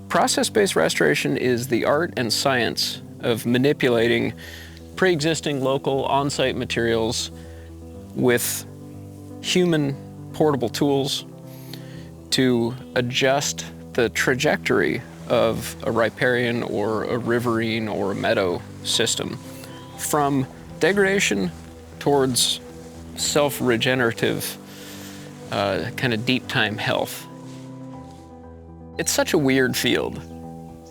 Process-based restoration is the art and science of manipulating pre-existing local on-site materials with human portable tools to adjust the trajectory of a riparian or a riverine or a meadow system from degradation towards self-regenerative kind of deep time health. It's such a weird field.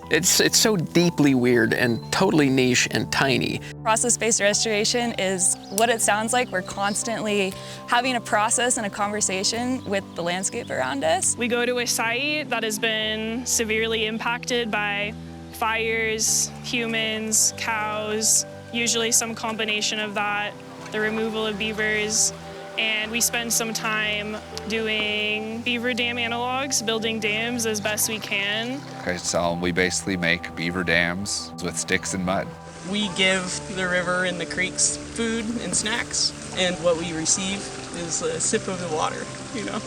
It's so deeply weird and totally niche and tiny. Process-based restoration is what it sounds like. We're constantly having a process and a conversation with the landscape around us. We go to a site that has been severely impacted by fires, humans, cows, usually some combination of that, the removal of beavers, and we spend some time doing beaver dam analogs, building dams as best we can. Okay, so we basically make beaver dams with sticks and mud. We give the river and the creeks food and snacks, and what we receive is a sip of the water, you know?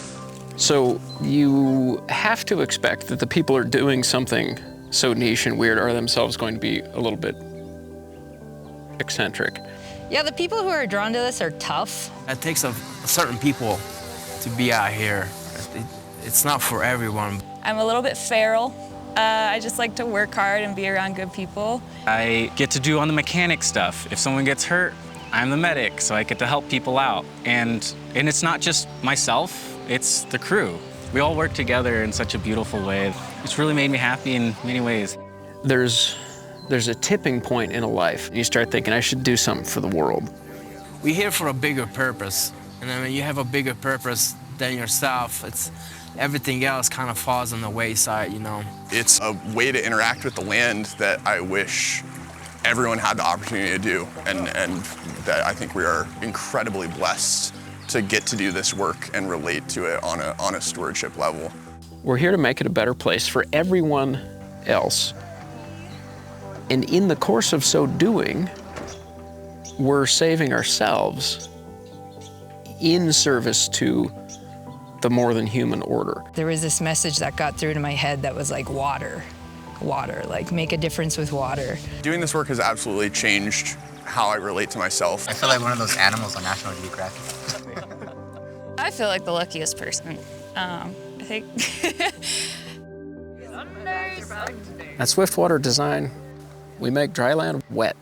So you have to expect that the people who are doing something so niche and weird are themselves going to be a little bit eccentric. Yeah, the people who are drawn to this are tough. It takes a certain people to be out here. It's not for everyone. I'm a little bit feral. I just like to work hard and be around good people. I get to do on the mechanic stuff. If someone gets hurt, I'm the medic, so I get to help people out. And it's not just myself, it's the crew. We all work together in such a beautiful way. It's really made me happy in many ways. There's a tipping point in a life, and you start thinking, I should do something for the world. We're here for a bigger purpose. And then when you have a bigger purpose than yourself, everything else kind of falls on the wayside, you know. It's a way to interact with the land that I wish everyone had the opportunity to do, and that I think we are incredibly blessed to get to do this work and relate to it on a stewardship level. We're here to make it a better place for everyone else. And in the course of so doing, we're saving ourselves in service to the more than human order. There was this message that got through to my head that was like water, like make a difference with water. Doing this work has absolutely changed how I relate to myself. I feel like one of those animals on National Geographic. I feel like the luckiest person, I think. At Swiftwater Design, we make dry land wet.